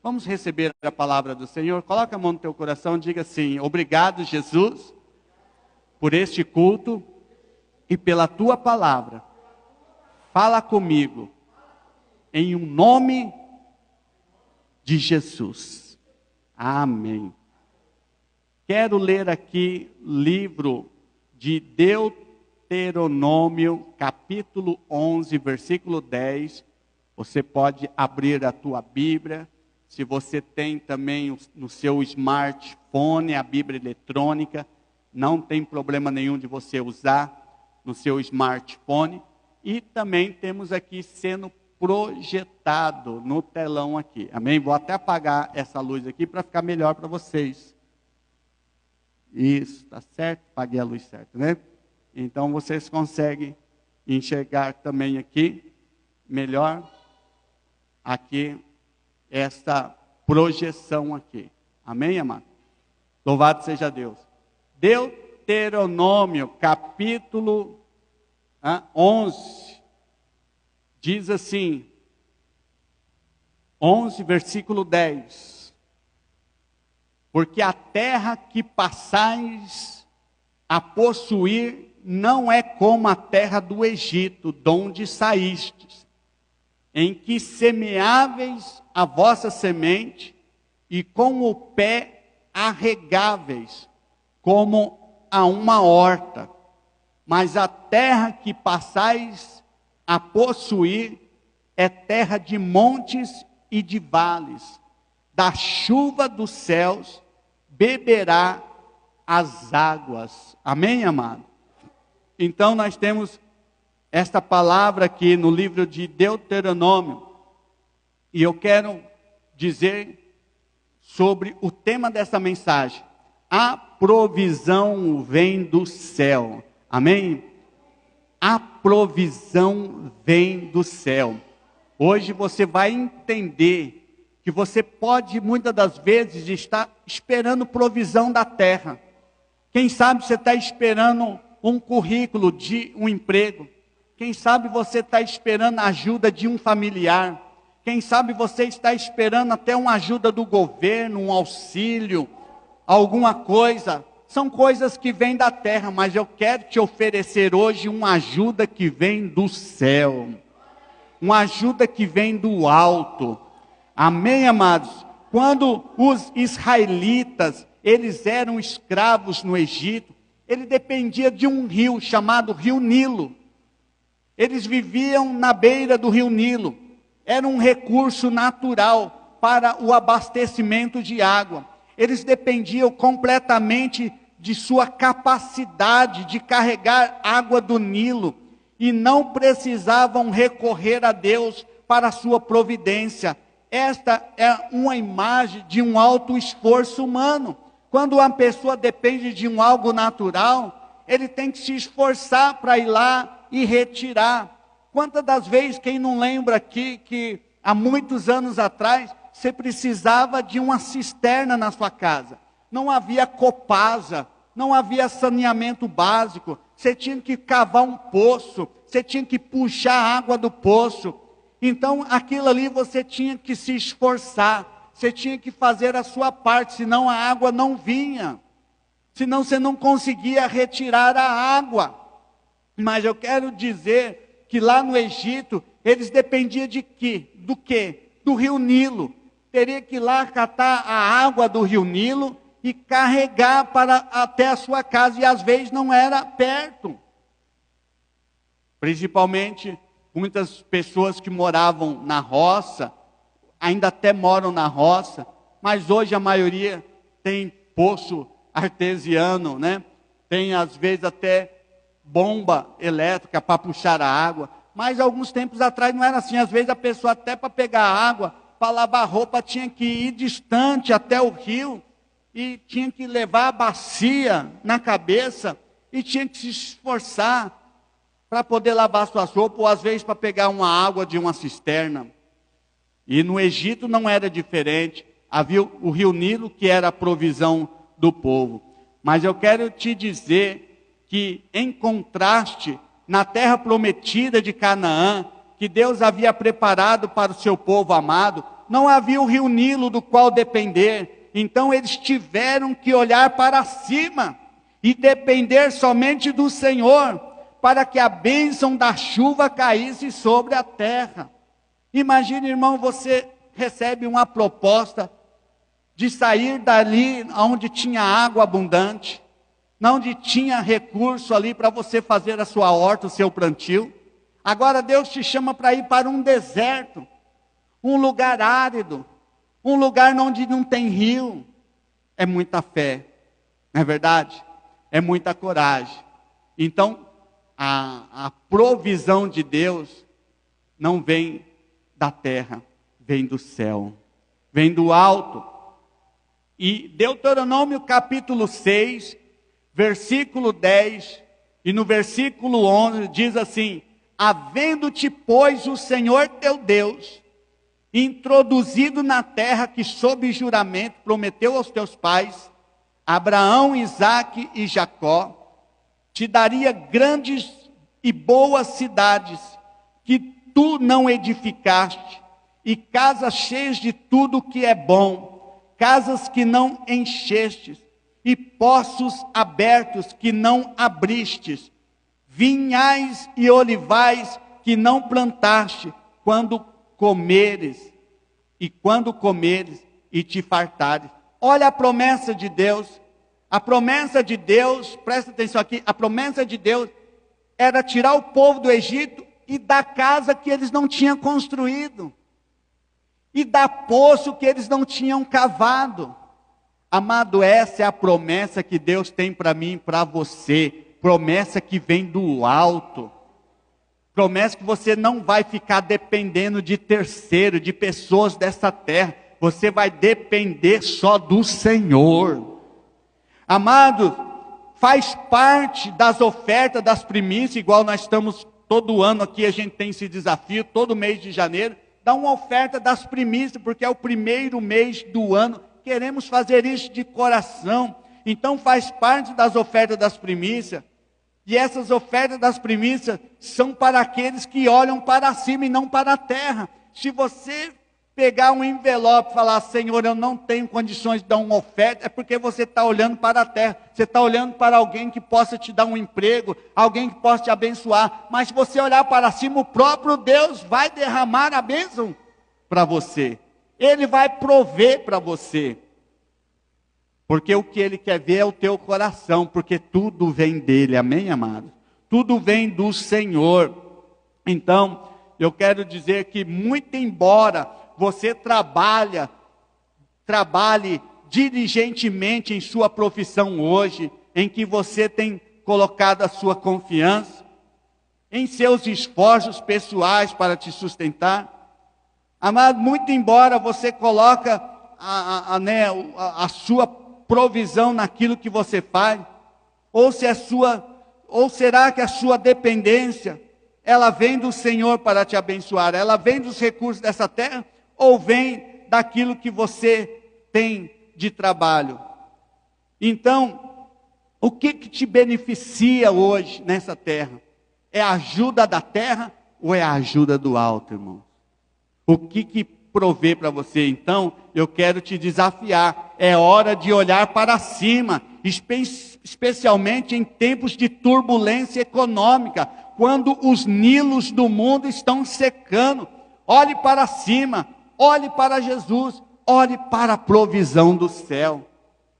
Vamos receber a palavra do Senhor. Coloca a mão no teu coração e diga assim: obrigado, Jesus, por este culto e pela tua palavra. Fala comigo, em um nome de Jesus. Amém. Quero ler aqui livro de Deuteronômio, capítulo 11, versículo 10. Você pode abrir a tua Bíblia. Se você tem também no seu smartphone a Bíblia eletrônica, não tem problema nenhum de você usar no seu smartphone. E também temos aqui sendo projetado no telão aqui. Amém? Vou até apagar essa luz aqui para ficar melhor para vocês. Isso, está certo? Apaguei a luz certa, né? Então vocês conseguem enxergar também aqui, melhor, aqui, esta projeção aqui. Amém, amado? Louvado seja Deus. Deuteronômio, capítulo 11, diz assim, 11, versículo 10. Porque a terra que passais a possuir não é como a terra do Egito, de onde saístes, em que semeáveis a vossa semente, e com o pé arregáveis, como a uma horta. Mas a terra que passais a possuir é terra de montes e de vales. Da chuva dos céus beberá as águas. Amém, amado? Então nós temos esta palavra aqui no livro de Deuteronômio. E eu quero dizer sobre o tema dessa mensagem. A provisão vem do céu. Amém? A provisão vem do céu. Hoje você vai entender que você pode muitas das vezes estar esperando provisão da terra. Quem sabe você está esperando um currículo de um emprego. Quem sabe você está esperando a ajuda de um familiar. Quem sabe você está esperando até uma ajuda do governo, um auxílio, alguma coisa. São coisas que vêm da terra, mas eu quero te oferecer hoje uma ajuda que vem do céu. Uma ajuda que vem do alto. Amém, amados? Quando os israelitas, eles eram escravos no Egito, ele dependia de um rio chamado Rio Nilo. Eles viviam na beira do Rio Nilo. Era um recurso natural para o abastecimento de água. Eles dependiam completamente de sua capacidade de carregar água do Nilo. E não precisavam recorrer a Deus para a sua providência. Esta é uma imagem de um alto esforço humano. Quando uma pessoa depende de um algo natural, ele tem que se esforçar para ir lá e retirar. Quantas das vezes, quem não lembra aqui, que há muitos anos atrás, você precisava de uma cisterna na sua casa. Não havia Copasa, não havia saneamento básico. Você tinha que cavar um poço, você tinha que puxar a água do poço. Então, aquilo ali você tinha que se esforçar, você tinha que fazer a sua parte, senão a água não vinha. Senão você não conseguia retirar a água. Mas eu quero dizer que lá no Egito, eles dependiam de quê? Do quê? Do Rio Nilo. Teria que ir lá catar a água do Rio Nilo e carregar para até a sua casa, e às vezes não era perto. Principalmente muitas pessoas que moravam na roça, ainda até moram na roça, mas hoje a maioria tem poço artesiano, né? Tem às vezes até bomba elétrica para puxar a água. Mas alguns tempos atrás não era assim. Às vezes a pessoa até para pegar água, para lavar roupa, tinha que ir distante até o rio. E tinha que levar a bacia na cabeça. E tinha que se esforçar para poder lavar suas roupas. Ou às vezes para pegar uma água de uma cisterna. E no Egito não era diferente. Havia o rio Nilo, que era a provisão do povo. Mas eu quero te dizer que, em contraste, na terra prometida de Canaã, que Deus havia preparado para o seu povo amado, não havia o rio Nilo do qual depender. Então eles tiveram que olhar para cima e depender somente do Senhor, para que a bênção da chuva caísse sobre a terra. Imagine, irmão, você recebe uma proposta de sair dali onde tinha água abundante, onde tinha recurso ali para você fazer a sua horta, o seu plantio. Agora Deus te chama para ir para um deserto, um lugar árido, um lugar onde não tem rio. É muita fé, não é verdade? É muita coragem. Então, a provisão de Deus não vem da terra, vem do céu, vem do alto. E Deuteronômio capítulo 6, versículo 10, e no versículo 11 diz assim: havendo-te, pois, o Senhor teu Deus introduzido na terra que sob juramento prometeu aos teus pais, Abraão, Isaque e Jacó, te daria grandes e boas cidades, que tu não edificaste, e casas cheias de tudo que é bom, casas que não enchestes, e poços abertos que não abristes, vinhais e olivais que não plantaste, quando comeres e te fartares. Olha a promessa de Deus. A promessa de Deus, presta atenção aqui, a promessa de Deus era tirar o povo do Egito e da casa que eles não tinham construído, e da poço que eles não tinham cavado. Amado, essa é a promessa que Deus tem para mim e para você, promessa que vem do alto, promessa que você não vai ficar dependendo de terceiro, de pessoas dessa terra, você vai depender só do Senhor. Amado, faz parte das ofertas, das primícias, igual nós estamos todo ano aqui, a gente tem esse desafio, todo mês de janeiro, dá uma oferta das primícias, porque é o primeiro mês do ano, queremos fazer isso de coração, então faz parte das ofertas das primícias, e essas ofertas das primícias são para aqueles que olham para cima e não para a terra. Se você pegar um envelope e falar: Senhor, eu não tenho condições de dar uma oferta, é porque você está olhando para a terra, você está olhando para alguém que possa te dar um emprego, alguém que possa te abençoar, mas se você olhar para cima, o próprio Deus vai derramar a bênção para você, Ele vai prover para você, porque o que Ele quer ver é o teu coração, porque tudo vem dEle, amém, amado? Tudo vem do Senhor. Então, eu quero dizer que, muito embora você trabalhe diligentemente em sua profissão hoje, em que você tem colocado a sua confiança, em seus esforços pessoais para te sustentar, amado, muito embora você coloque a sua provisão naquilo que você faz, ou será que a sua dependência, ela vem do Senhor para te abençoar, ela vem dos recursos dessa terra, ou vem daquilo que você tem de trabalho? Então, o que te beneficia hoje nessa terra? É a ajuda da terra ou é a ajuda do alto, irmão? O que provê para você? Então, eu quero te desafiar, é hora de olhar para cima, especialmente em tempos de turbulência econômica, quando os nilos do mundo estão secando. Olhe para cima, olhe para Jesus, olhe para a provisão do céu.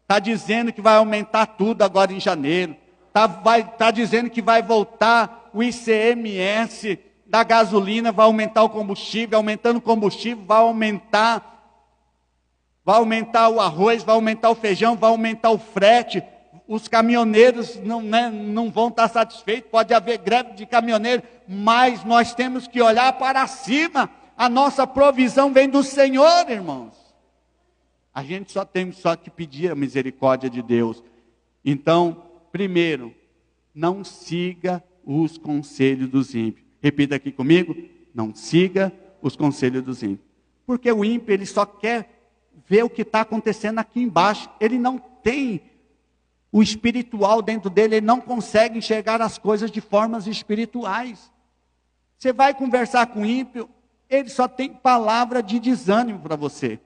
Está dizendo que vai aumentar tudo agora em janeiro, está dizendo que vai voltar o ICMS da gasolina, vai aumentar o combustível, aumentando o combustível, vai aumentar o arroz, vai aumentar o feijão, vai aumentar o frete. Os caminhoneiros não vão estar satisfeitos, pode haver greve de caminhoneiro, mas nós temos que olhar para cima. A nossa provisão vem do Senhor, irmãos. A gente só tem que pedir a misericórdia de Deus. Então, primeiro, não siga os conselhos dos ímpios. Repita aqui comigo: não siga os conselhos dos ímpios. Porque o ímpio, ele só quer ver o que está acontecendo aqui embaixo. Ele não tem o espiritual dentro dele, ele não consegue enxergar as coisas de formas espirituais. Você vai conversar com o ímpio, ele só tem palavra de desânimo para você.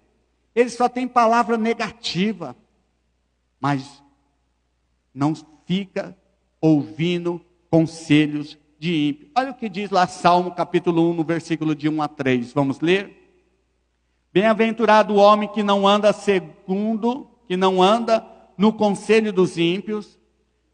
Ele só tem palavra negativa. Mas não fica ouvindo conselhos de ímpio. Olha o que diz lá Salmo capítulo 1, no versículo de 1 a 3. Vamos ler? Bem-aventurado o homem que não anda no conselho dos ímpios,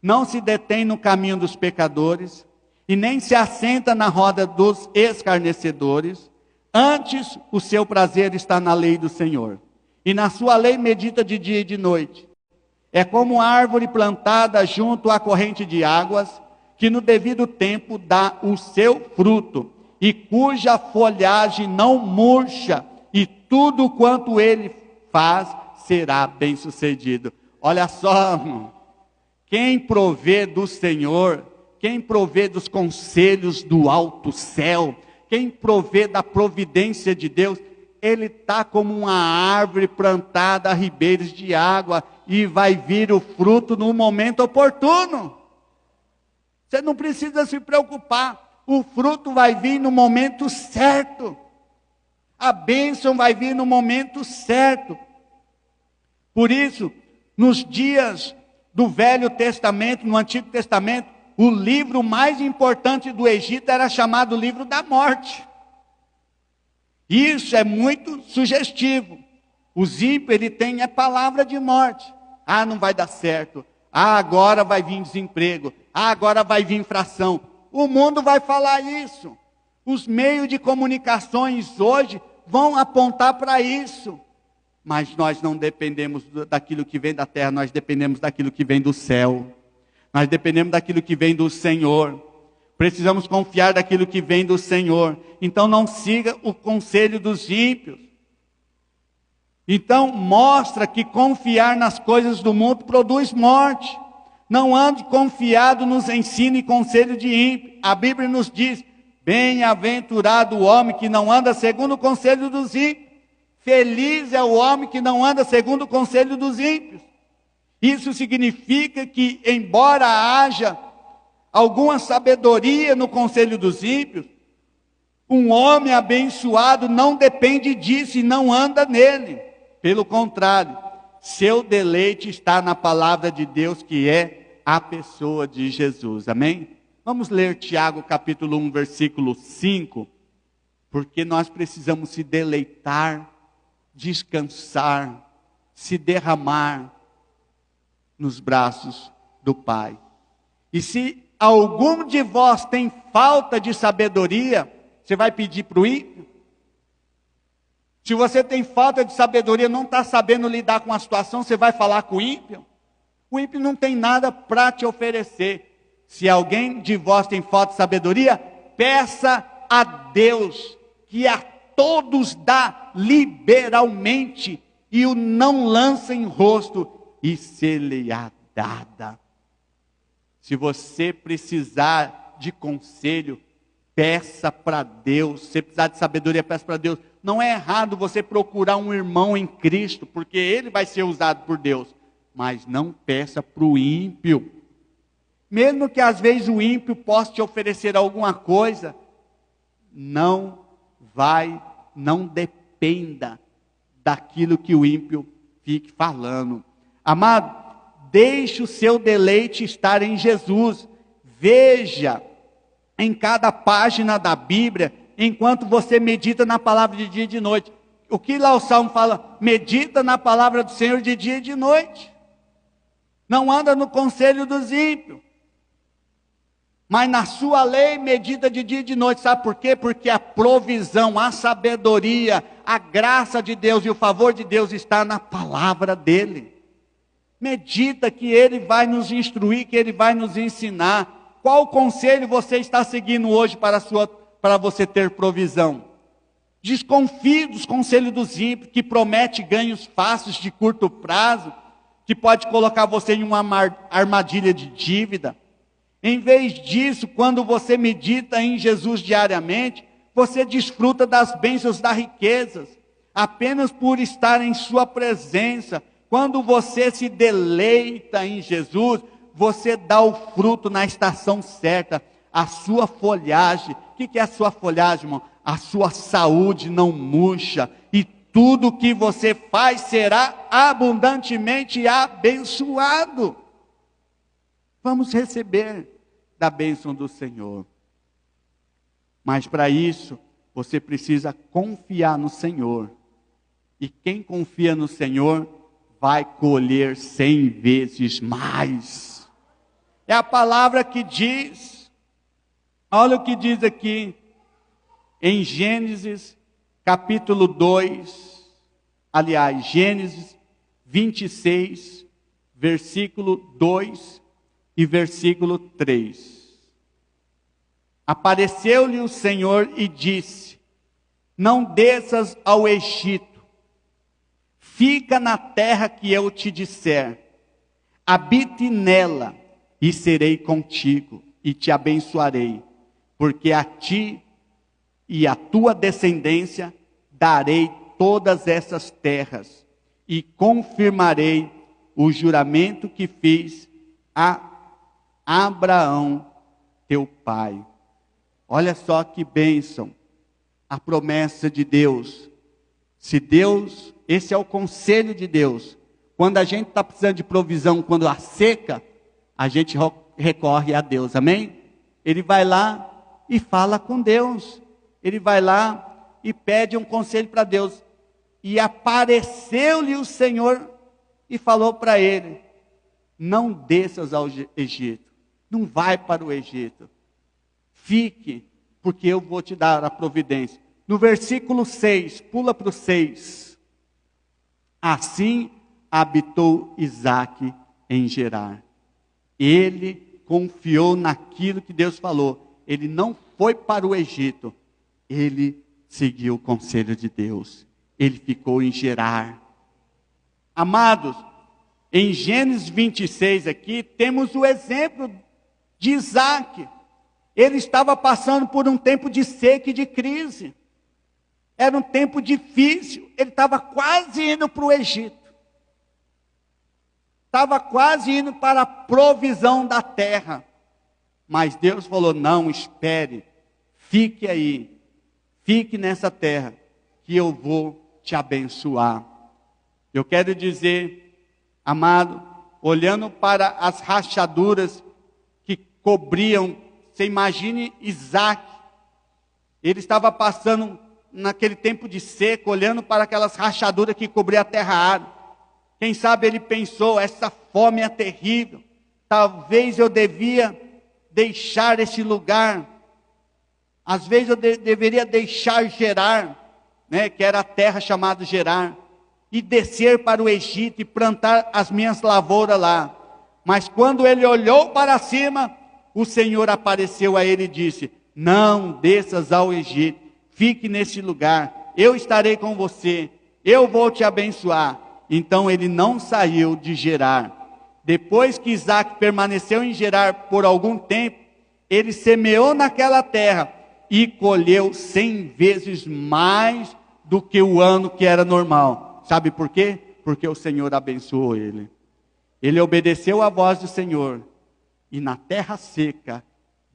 não se detém no caminho dos pecadores, e nem se assenta na roda dos escarnecedores. Antes, o seu prazer está na lei do Senhor, e na sua lei medita de dia e de noite. É como árvore plantada junto à corrente de águas, que no devido tempo dá o seu fruto, e cuja folhagem não murcha, e tudo quanto ele faz será bem-sucedido. Olha só, irmão, quem provê do Senhor, quem provê dos conselhos do alto céu, quem provê da providência de Deus, ele está como uma árvore plantada a ribeiros de água, e vai vir o fruto no momento oportuno. Você não precisa se preocupar, o fruto vai vir no momento certo. A bênção vai vir no momento certo. Por isso, nos dias do Velho Testamento, no Antigo Testamento, o livro mais importante do Egito era chamado livro da morte. Isso é muito sugestivo. Os ímpios, ele tem a palavra de morte. Ah, não vai dar certo. Ah, agora vai vir desemprego. Ah, agora vai vir infração. O mundo vai falar isso. Os meios de comunicações hoje vão apontar para isso. Mas nós não dependemos daquilo que vem da terra, nós dependemos daquilo que vem do céu. Nós dependemos daquilo que vem do Senhor. Precisamos confiar daquilo que vem do Senhor. Então não siga o conselho dos ímpios. Então mostra que confiar nas coisas do mundo produz morte. Não ande confiado nos ensinos e conselhos de ímpio. A Bíblia nos diz: bem-aventurado o homem que não anda segundo o conselho dos ímpios. Feliz é o homem que não anda segundo o conselho dos ímpios. Isso significa que, embora haja alguma sabedoria no conselho dos ímpios, um homem abençoado não depende disso e não anda nele. Pelo contrário, seu deleite está na palavra de Deus, que é a pessoa de Jesus. Amém? Vamos ler Tiago capítulo 1, versículo 5, porque nós precisamos se deleitar, descansar, se derramar nos braços do Pai. E se algum de vós tem falta de sabedoria, você vai pedir para o ímpio? Se você tem falta de sabedoria, não está sabendo lidar com a situação, você vai falar com o ímpio? O ímpio não tem nada para te oferecer. Se alguém de vós tem falta de sabedoria, peça a Deus, que a todos dá liberalmente, e o não lança em rosto, e ser-lhe-á dada. Se você precisar de conselho, peça para Deus. Se precisar de sabedoria, peça para Deus. Não é errado você procurar um irmão em Cristo, porque ele vai ser usado por Deus. Mas não peça para o ímpio. Mesmo que às vezes o ímpio possa te oferecer alguma coisa, não dependa daquilo que o ímpio fique falando. Amado, deixe o seu deleite estar em Jesus. Veja em cada página da Bíblia, enquanto você medita na palavra de dia e de noite. O que lá o Salmo fala? Medita na palavra do Senhor de dia e de noite. Não anda no conselho dos ímpios, mas na sua lei medita de dia e de noite. Sabe por quê? Porque a provisão, a sabedoria, a graça de Deus e o favor de Deus está na palavra dele. Medita que ele vai nos instruir, que ele vai nos ensinar. Qual conselho você está seguindo hoje para você ter provisão? Desconfie dos conselhos dos ímpios, que promete ganhos fáceis de curto prazo, que pode colocar você em uma armadilha de dívida. Em vez disso, quando você medita em Jesus diariamente, você desfruta das bênçãos das riquezas, apenas por estar em sua presença. Quando você se deleita em Jesus, você dá o fruto na estação certa. A sua folhagem, o que é a sua folhagem, irmão? a sua saúde não murcha, e tudo que você faz será abundantemente abençoado. Vamos receber da bênção do Senhor. Mas para isso, você precisa confiar no Senhor. E quem confia no Senhor, vai colher 100 vezes mais. É a palavra que diz, olha o que diz aqui, em Gênesis capítulo 2, aliás, Gênesis 26, versículo 2 e versículo 3. Apareceu-lhe o Senhor e disse: não desças ao Egito, fica na terra que eu te disser, habite nela, e serei contigo, e te abençoarei, porque a ti e à tua descendência darei todas essas terras, e confirmarei o juramento que fiz a Abraão, teu pai. Olha só que bênção, a promessa de Deus. Se Deus, esse é o conselho de Deus. Quando a gente está precisando de provisão, quando há seca, a gente recorre a Deus, amém? Ele vai lá e fala com Deus. Ele vai lá e pede um conselho para Deus. E apareceu-lhe o Senhor e falou para ele: não desças ao Egito, não vai para o Egito, fique, porque eu vou te dar a providência. No versículo 6, pula para o 6. Assim habitou Isaque em Gerar. Ele confiou naquilo que Deus falou. Ele não foi para o Egito. Ele seguiu o conselho de Deus. Ele ficou em Gerar. Amados, em Gênesis 26 aqui, temos o exemplo de Isaque. Ele estava passando por um tempo de seca e de crise. Era um tempo difícil. Ele estava quase indo para o Egito. Estava quase indo para a provisão da terra. Mas Deus falou: não, espere. Fique aí. Fique nessa terra, que eu vou te abençoar. Eu quero dizer, amado, olhando para as rachaduras que cobriam, você imagine Isaque. Ele estava passando naquele tempo de seca, olhando para aquelas rachaduras que cobriam a terra árida. Quem sabe ele pensou: essa fome é terrível, talvez eu devia deixar esse lugar, às vezes eu deveria deixar Gerar, né, que era a terra chamada Gerar, e descer para o Egito e plantar as minhas lavouras lá. Mas quando ele olhou para cima, o Senhor apareceu a ele e disse: não desças ao Egito, fique nesse lugar, eu estarei com você, eu vou te abençoar. Então ele não saiu de Gerar. Depois que Isaque permaneceu em Gerar por algum tempo, ele semeou naquela terra e colheu 100 vezes mais do que o ano que era normal. Sabe por quê? Porque o Senhor abençoou ele. Ele obedeceu à voz do Senhor. E na terra seca,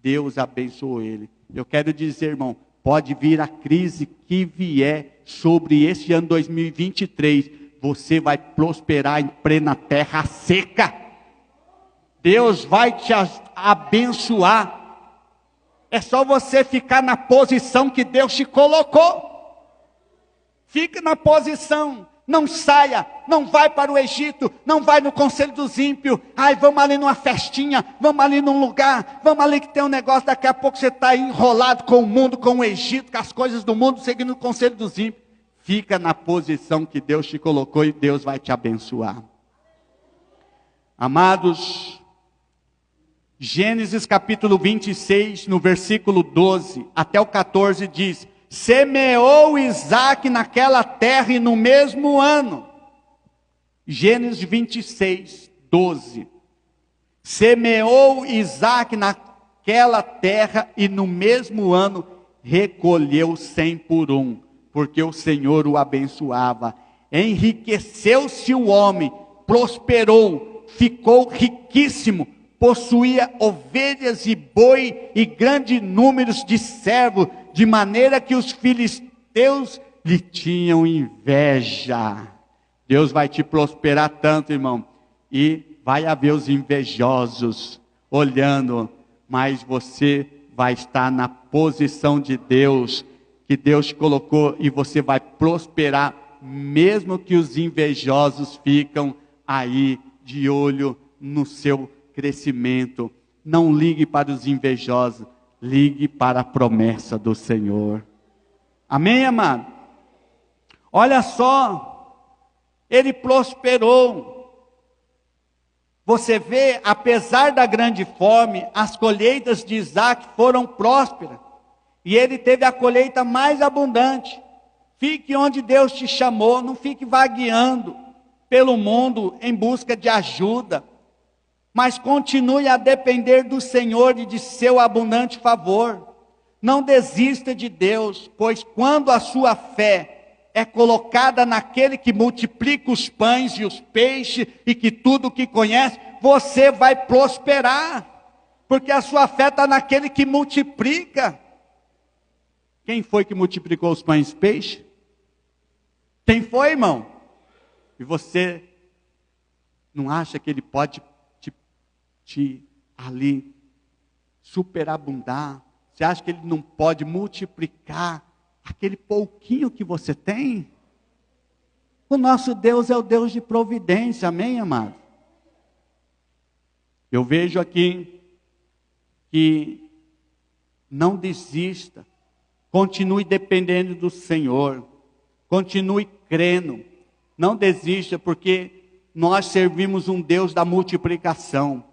Deus abençoou ele. Eu quero dizer, irmão, pode vir a crise que vier sobre esse ano 2023, você vai prosperar em plena terra seca. Deus vai te abençoar. É só você ficar na posição que Deus te colocou. Fique na posição. Não saia, não vai para o Egito, não vai no conselho dos ímpios. Ai, vamos ali numa festinha, vamos ali num lugar, vamos ali que tem um negócio, daqui a pouco você está enrolado com o mundo, com o Egito, com as coisas do mundo, seguindo o conselho dos ímpios. Fica na posição que Deus te colocou e Deus vai te abençoar. Amados, Gênesis capítulo 26, no versículo 12 até o 14 diz: semeou Isaque naquela terra e no mesmo ano. Gênesis 26, 12. Semeou Isaque naquela terra e no mesmo ano recolheu 100 por um, porque o Senhor o abençoava. Enriqueceu-se o homem, prosperou, ficou riquíssimo, possuía ovelhas e boi e grandes números de servos, de maneira que os filisteus lhe tinham inveja. Deus vai te prosperar tanto, irmão, e vai haver os invejosos olhando, mas você vai estar na posição de Deus, que Deus te colocou, e você vai prosperar, mesmo que os invejosos ficam aí de olho no seu crescimento. Não ligue para os invejosos, ligue para a promessa do Senhor. Amém, amado? Olha só, ele prosperou. Você vê, apesar da grande fome, as colheitas de Isaac foram prósperas. E ele teve a colheita mais abundante. Fique onde Deus te chamou, não fique vagueando pelo mundo em busca de ajuda. Mas continue a depender do Senhor e de seu abundante favor. Não desista de Deus, pois quando a sua fé é colocada naquele que multiplica os pães e os peixes e que tudo que conhece, você vai prosperar, porque a sua fé está naquele que multiplica. Quem foi que multiplicou os pães e peixes? Quem foi, irmão? E você não acha que ele pode te ali superabundar? Você acha que ele não pode multiplicar aquele pouquinho que você tem? O nosso Deus é o Deus de providência, amém, amado? Eu vejo aqui que não desista, continue dependendo do Senhor, continue crendo, não desista, porque nós servimos um Deus da multiplicação.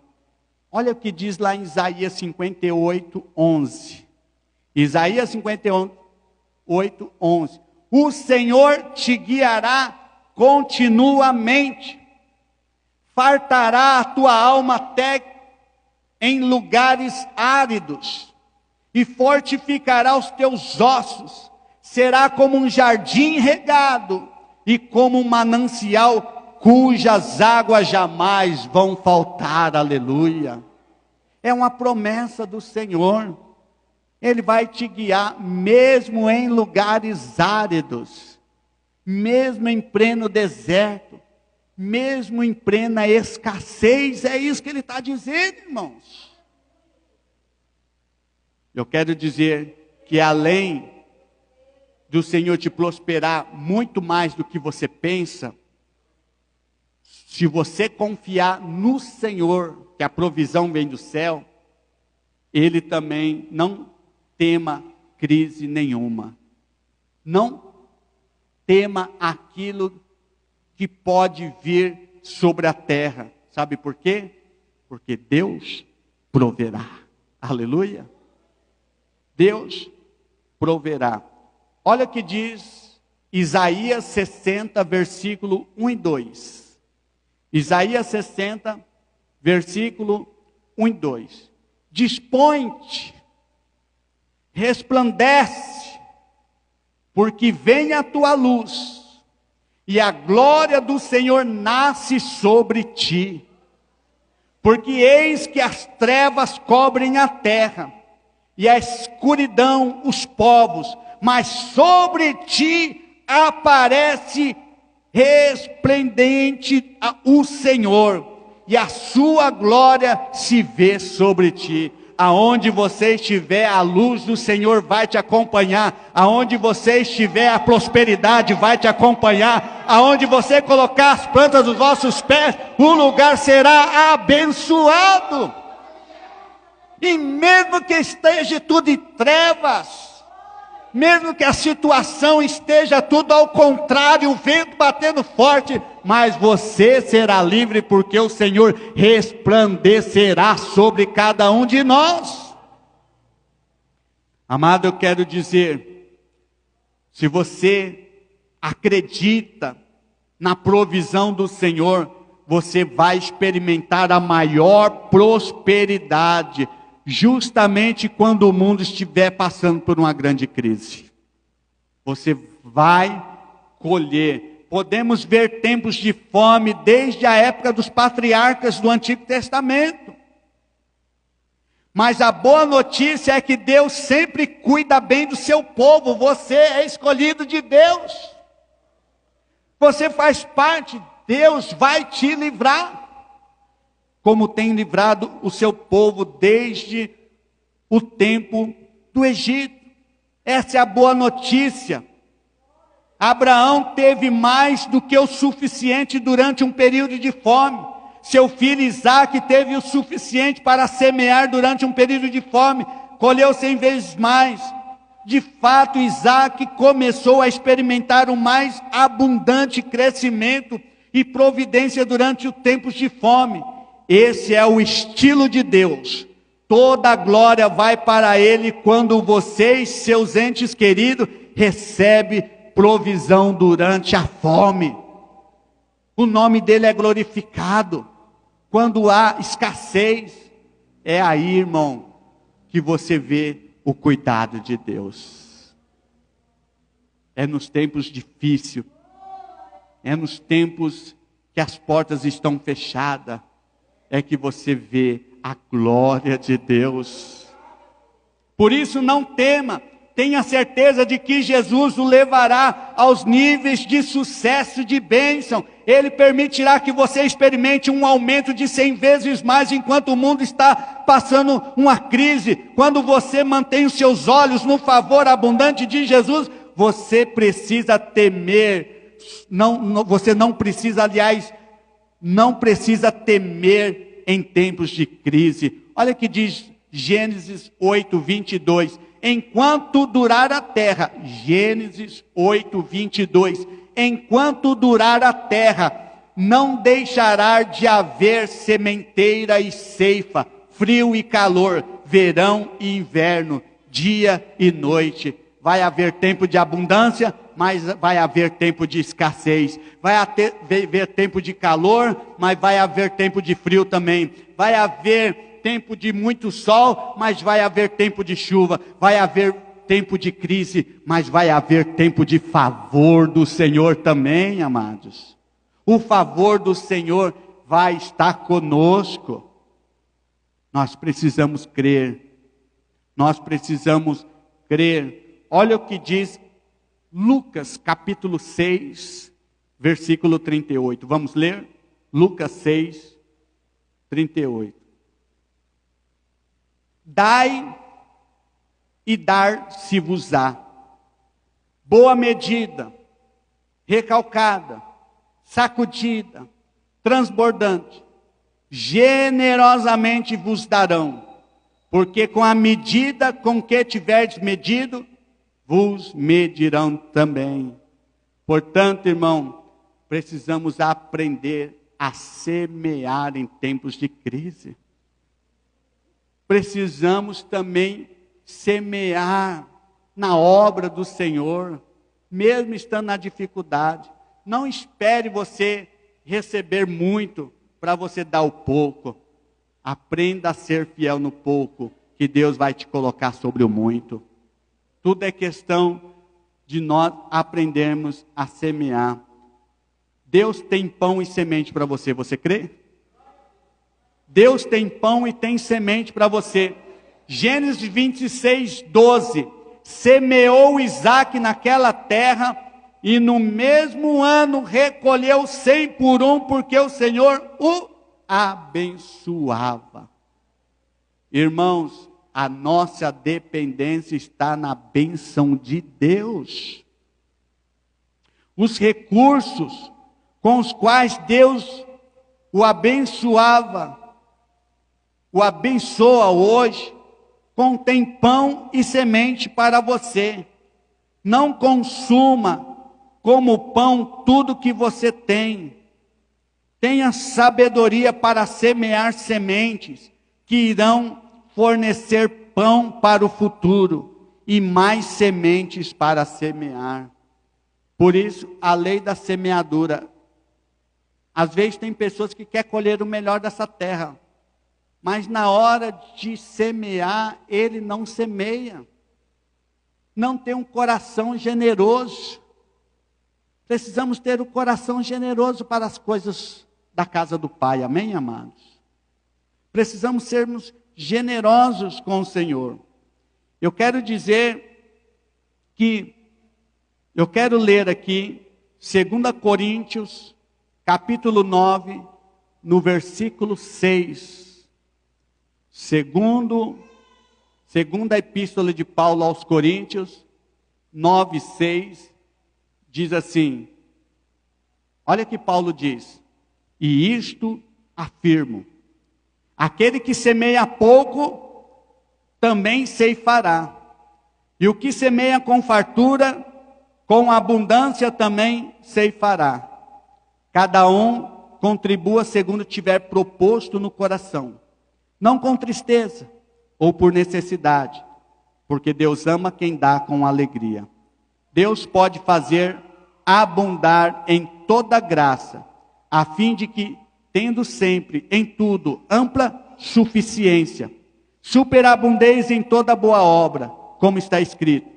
Olha o que diz lá em Isaías 58, 11. Isaías 58, 11. O Senhor te guiará continuamente, fartará a tua alma até em lugares áridos, e fortificará os teus ossos. Será como um jardim regado, e como um manancial cujas águas jamais vão faltar. Aleluia. É uma promessa do Senhor. Ele vai te guiar mesmo em lugares áridos, mesmo em pleno deserto, mesmo em plena escassez. É isso que ele está dizendo, irmãos. Eu quero dizer que além do Senhor te prosperar muito mais do que você pensa, se você confiar no Senhor, que a provisão vem do céu, Ele também não tema crise nenhuma. Não tema aquilo que pode vir sobre a terra. Sabe por quê? Porque Deus proverá. Aleluia. Deus proverá. Olha o que diz Isaías 60, versículo 1 e 2. Isaías 60, versículo 1 e 2. Dispõe-te, resplandece, porque vem a tua luz, e a glória do Senhor nasce sobre ti. Porque eis que as trevas cobrem a terra, e a escuridão os povos, mas sobre ti aparece resplendente o Senhor, e a sua glória se vê sobre ti. Aonde você estiver, a luz do Senhor vai te acompanhar. Aonde você estiver, a prosperidade vai te acompanhar. Aonde você colocar as plantas dos vossos pés, o lugar será abençoado. E mesmo que esteja tudo em trevas, mesmo que a situação esteja tudo ao contrário, o vento batendo forte, mas você será livre, porque o Senhor resplandecerá sobre cada um de nós. Amado, eu quero dizer, se você acredita na provisão do Senhor, você vai experimentar a maior prosperidade, justamente quando o mundo estiver passando por uma grande crise. Você vai colher. Podemos ver tempos de fome desde a época dos patriarcas do Antigo Testamento. Mas a boa notícia é que Deus sempre cuida bem do seu povo. Você é escolhido de Deus. Você faz parte, Deus vai te livrar. Como tem livrado o seu povo desde o tempo do Egito. Essa é a boa notícia. Abraão teve mais do que o suficiente durante um período de fome. Seu filho Isaque teve o suficiente para semear durante um período de fome. Colheu 100 vezes mais. De fato, Isaque começou a experimentar um mais abundante crescimento e providência durante os tempos de fome. Esse é o estilo de Deus. Toda a glória vai para Ele quando vocês, seus entes queridos, recebem provisão durante a fome. O nome dele é glorificado. Quando há escassez, é aí, irmão, que você vê o cuidado de Deus. É nos tempos difíceis, é nos tempos que as portas estão fechadas, é que você vê a glória de Deus. Por isso não tema, tenha certeza de que Jesus o levará aos níveis de sucesso, de bênção. Ele permitirá que você experimente um aumento de 100 vezes mais, enquanto o mundo está passando uma crise. Quando você mantém os seus olhos no favor abundante de Jesus, você precisa temer, você não precisa, aliás, não precisa temer em tempos de crise. Olha o que diz Gênesis 8, 22. Enquanto durar a terra, Gênesis 8, 22, enquanto durar a terra, não deixará de haver sementeira e ceifa, frio e calor, verão e inverno, dia e noite. Vai haver tempo de abundância, mas vai haver tempo de escassez. Vai haver tempo de calor, mas vai haver tempo de frio também. Vai haver tempo de muito sol, mas vai haver tempo de chuva. Vai haver tempo de crise, mas vai haver tempo de favor do Senhor também, amados. O favor do Senhor vai estar conosco. Nós precisamos crer. Nós precisamos crer. Olha o que diz Lucas capítulo 6, versículo 38. Vamos ler? Lucas 6, 38. Dai e dar-se-vos-á. Boa medida, recalcada, sacudida, transbordante, generosamente vos darão, porque com a medida com que tiverdes medido, vos medirão também. Portanto, irmão, precisamos aprender a semear em tempos de crise. Precisamos também semear na obra do Senhor, mesmo estando na dificuldade. Não espere você receber muito para você dar o pouco. Aprenda a ser fiel no pouco, que Deus vai te colocar sobre o muito. Tudo é questão de nós aprendermos a semear. Deus tem pão e semente para você, você crê? Deus tem pão e tem semente para você. Gênesis 26, 12. Semeou Isaque naquela terra, e no mesmo ano recolheu 100 por um, porque o Senhor o abençoava. Irmãos, a nossa dependência está na bênção de Deus. Os recursos com os quais Deus o abençoava, o abençoa hoje, contém pão e semente para você. Não consuma como pão tudo que você tem. Tenha sabedoria para semear sementes que irão fornecer pão para o futuro e mais sementes para semear. Por isso, a lei da semeadura. Às vezes tem pessoas que querem colher o melhor dessa terra, mas na hora de semear, ele não semeia. Não tem um coração generoso. Precisamos ter um coração generoso para as coisas da casa do Pai. Amém, amados? Precisamos sermos generosos com o Senhor. Eu quero ler aqui 2 Coríntios, capítulo 9, no versículo 6. Segunda epístola de Paulo aos Coríntios, 9, 6, diz assim, olha que Paulo diz, e isto afirmo, aquele que semeia pouco, também ceifará, e o que semeia com fartura, com abundância também ceifará. Cada um contribua segundo tiver proposto no coração, não com tristeza ou por necessidade, porque Deus ama quem dá com alegria. Deus pode fazer abundar em toda graça, a fim de que, tendo sempre em tudo ampla suficiência, superabundez em toda boa obra, como está escrito,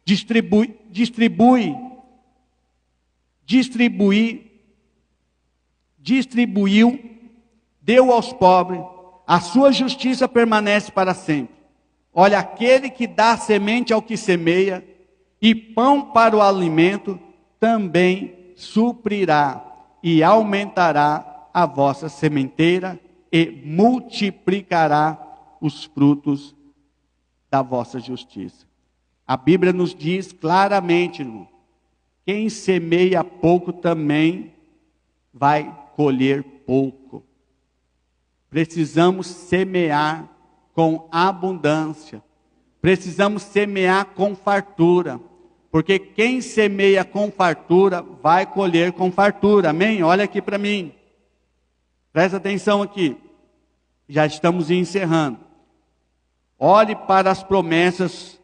distribuiu, deu aos pobres, a sua justiça permanece para sempre. Olha, aquele que dá semente ao que semeia, e pão para o alimento, também suprirá e aumentará a vossa sementeira e multiplicará os frutos da vossa justiça. A Bíblia nos diz claramente, irmão, quem semeia pouco também vai colher pouco. Precisamos semear com abundância. Precisamos semear com fartura. Porque quem semeia com fartura, vai colher com fartura. Amém? Olha aqui para mim. Presta atenção aqui. Já estamos encerrando. Olhe para as promessas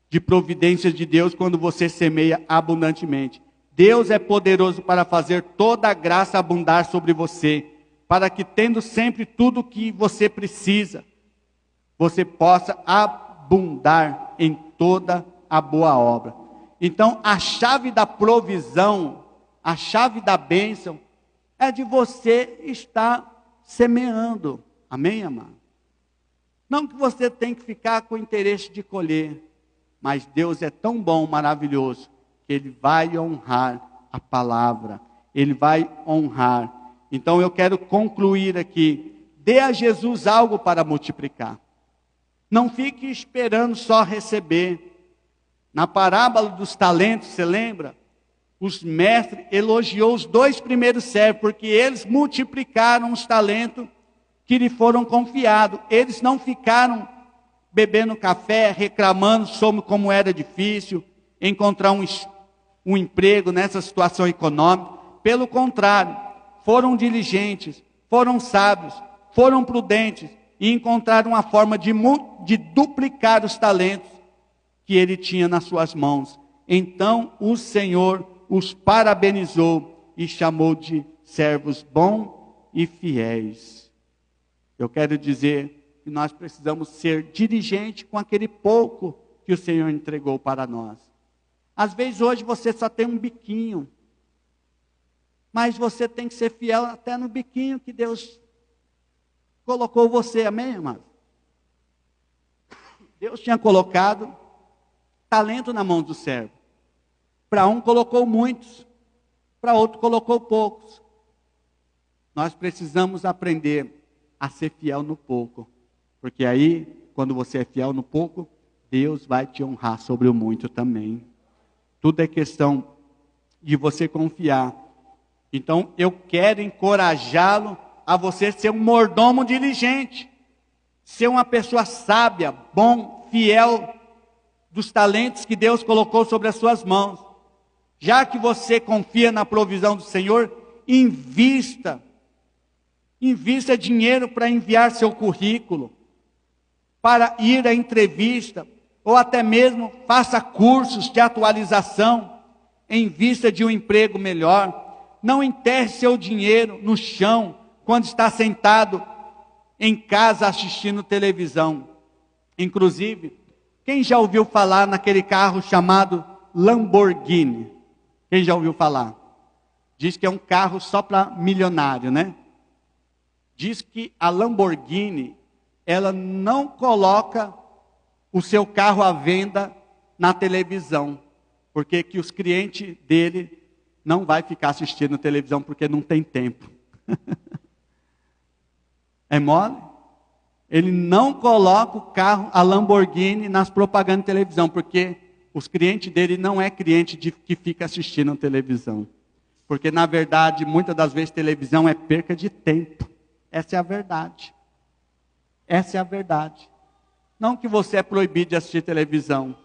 de providência de Deus quando você semeia abundantemente. Deus é poderoso para fazer toda a graça abundar sobre você, para que tendo sempre tudo o que você precisa, você possa abundar em toda a boa obra. Então, a chave da provisão, a chave da bênção, é de você estar semeando. Amém, amado? Não que você tem que ficar com interesse de colher, mas Deus é tão bom, maravilhoso, que Ele vai honrar a palavra, Ele vai honrar. Então eu quero concluir aqui, dê a Jesus algo para multiplicar. Não fique esperando só receber. Na parábola dos talentos, você lembra? Os mestres elogiou os 2 primeiros servos, porque eles multiplicaram os talentos que lhe foram confiados. Eles não ficaram bebendo café, reclamando sobre como era difícil encontrar um emprego nessa situação econômica. Pelo contrário, foram diligentes, foram sábios, foram prudentes e encontraram uma forma de duplicar os talentos que ele tinha nas suas mãos. Então o Senhor os parabenizou e chamou de servos bons e fiéis. Eu quero dizer que nós precisamos ser diligentes com aquele pouco que o Senhor entregou para nós. Às vezes hoje você só tem um biquinho, mas você tem que ser fiel até no biquinho que Deus colocou você, amém, irmão? Deus tinha colocado talento na mão do servo. Para um colocou muitos, para outro colocou poucos. Nós precisamos aprender a ser fiel no pouco, porque aí, quando você é fiel no pouco, Deus vai te honrar sobre o muito também. Tudo é questão de você confiar. Então, eu quero encorajá-lo a você ser um mordomo diligente, ser uma pessoa sábia, bom, fiel dos talentos que Deus colocou sobre as suas mãos. Já que você confia na provisão do Senhor, invista dinheiro para enviar seu currículo, para ir à entrevista, ou até mesmo faça cursos de atualização em vista de um emprego melhor. Não enterre seu dinheiro no chão quando está sentado em casa assistindo televisão. Inclusive, quem já ouviu falar naquele carro chamado Lamborghini? Quem já ouviu falar? Diz que é um carro só para milionário, né? Diz que a Lamborghini ela não coloca o seu carro à venda na televisão, porque que os clientes dele não vai ficar assistindo televisão porque não tem tempo. É mole? Ele não coloca o carro, a Lamborghini, nas propagandas de televisão, porque os clientes dele não é cliente que fica assistindo televisão. Porque, na verdade, muitas das vezes televisão é perca de tempo. Essa é a verdade. Essa é a verdade. Não que você é proibido de assistir televisão,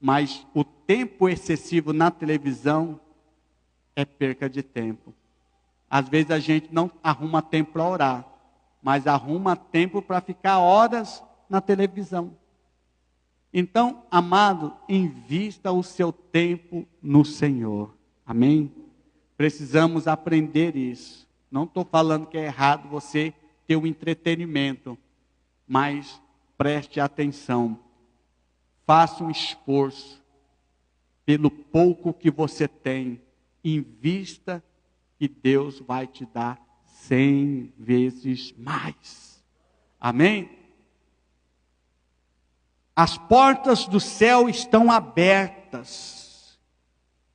mas o tempo excessivo na televisão é perca de tempo. Às vezes a gente não arruma tempo para orar, mas arruma tempo para ficar horas na televisão. Então, amado, invista o seu tempo no Senhor. Amém? Precisamos aprender isso. Não estou falando que é errado você ter um entretenimento, mas preste atenção. Faça um esforço pelo pouco que você tem. Invista que Deus vai te dar 100 vezes mais. Amém? As portas do céu estão abertas.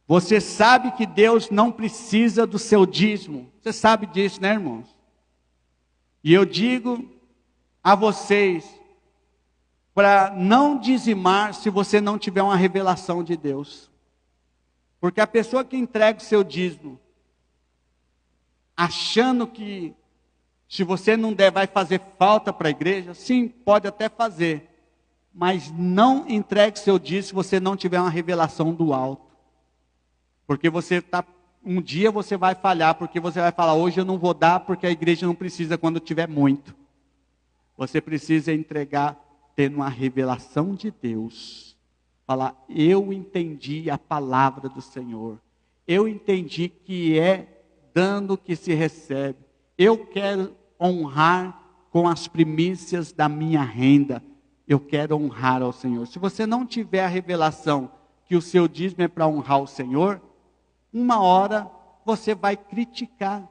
Você sabe que Deus não precisa do seu dízimo. Você sabe disso, né, irmãos? E eu digo a vocês, para não dizimar se você não tiver uma revelação de Deus. Porque a pessoa que entrega o seu dízimo, achando que se você não der vai fazer falta para a igreja, sim, pode até fazer. Mas não entregue seu dízimo se você não tiver uma revelação do alto. Porque um dia você vai falhar, porque você vai falar, hoje eu não vou dar porque a igreja não precisa quando tiver muito. Você precisa entregar tendo uma revelação de Deus. Falar, eu entendi a palavra do Senhor. Eu entendi que é dando que se recebe. Eu quero honrar com as primícias da minha renda. Eu quero honrar ao Senhor. Se você não tiver a revelação que o seu dízimo é para honrar o Senhor, uma hora você vai criticar.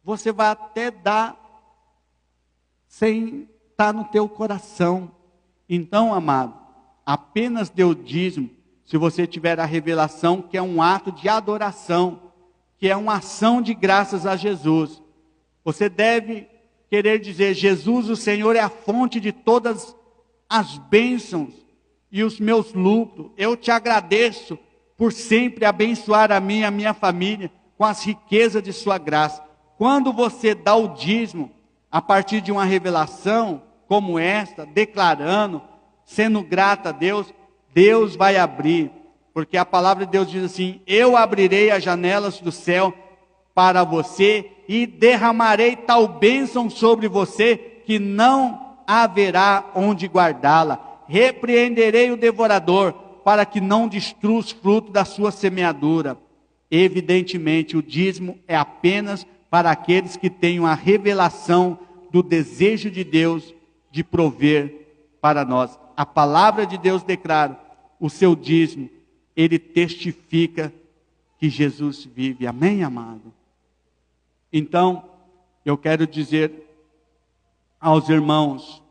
Você vai até dar sem estar no teu coração. Então, amado, apenas dê o dízimo se você tiver a revelação que é um ato de adoração, que é uma ação de graças a Jesus. Você deve querer dizer, Jesus, o Senhor é a fonte de todas as bênçãos e os meus lucros. Eu te agradeço por sempre abençoar a mim e a minha família com as riquezas de sua graça. Quando você dá o dízimo, a partir de uma revelação como esta, declarando, sendo grato a Deus, Deus vai abrir. Porque a palavra de Deus diz assim, eu abrirei as janelas do céu para você e derramarei tal bênção sobre você que não haverá onde guardá-la. Repreenderei o devorador para que não destrua os frutos da sua semeadura. Evidentemente, o dízimo é apenas para aqueles que tenham a revelação do desejo de Deus de prover para nós. A palavra de Deus declara, o seu dízimo, ele testifica que Jesus vive. Amém, amado? Então, eu quero dizer aos irmãos,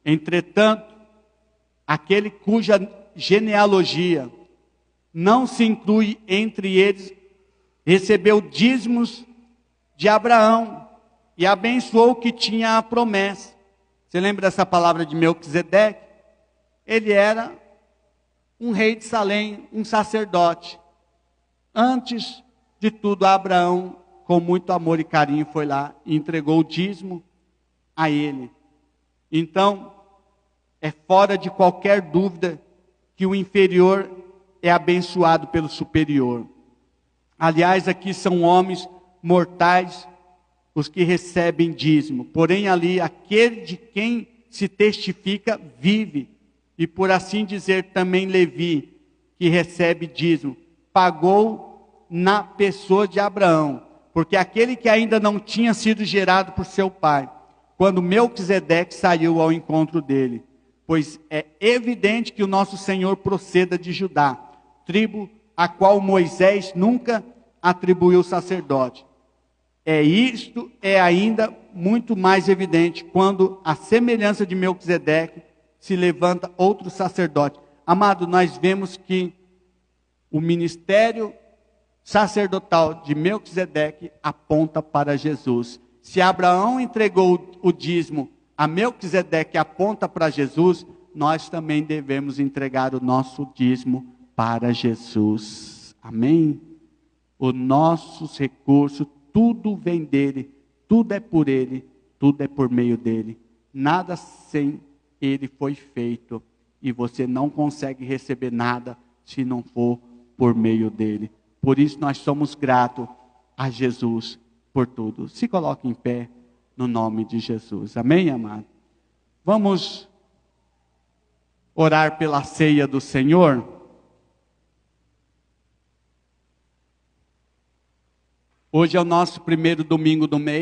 entretanto, aquele cuja genealogia não se inclui entre eles, recebeu dízimos de Abraão e abençoou o que tinha a promessa. Você lembra dessa palavra de Melquisedeque? Ele era um rei de Salém, um sacerdote. Antes de tudo, Abraão, com muito amor e carinho, foi lá e entregou o dízimo a ele. Então, é fora de qualquer dúvida que o inferior é abençoado pelo superior. Aliás, aqui são homens mortais os que recebem dízimo. Porém, ali, aquele de quem se testifica vive. E por assim dizer, também Levi, que recebe dízimo, pagou na pessoa de Abraão. Porque aquele que ainda não tinha sido gerado por seu pai, quando Melquisedeque saiu ao encontro dele. Pois é evidente que o nosso Senhor proceda de Judá, tribo a qual Moisés nunca atribuiu sacerdote. Isto é ainda muito mais evidente quando, à semelhança de Melquisedeque, se levanta outro sacerdote. Amado, nós vemos que o ministério sacerdotal de Melquisedeque aponta para Jesus. Se Abraão entregou o dízimo a Melquisedeque, aponta para Jesus, nós também devemos entregar o nosso dízimo para Jesus. Amém? Os nossos recursos, tudo vem dele, tudo é por ele, tudo é por meio dele. Nada sem ele foi feito. E você não consegue receber nada se não for por meio dele. Por isso nós somos gratos a Jesus por tudo. Se coloque em pé no nome de Jesus. Amém, amado? Vamos orar pela ceia do Senhor? Hoje é o nosso primeiro domingo do mês.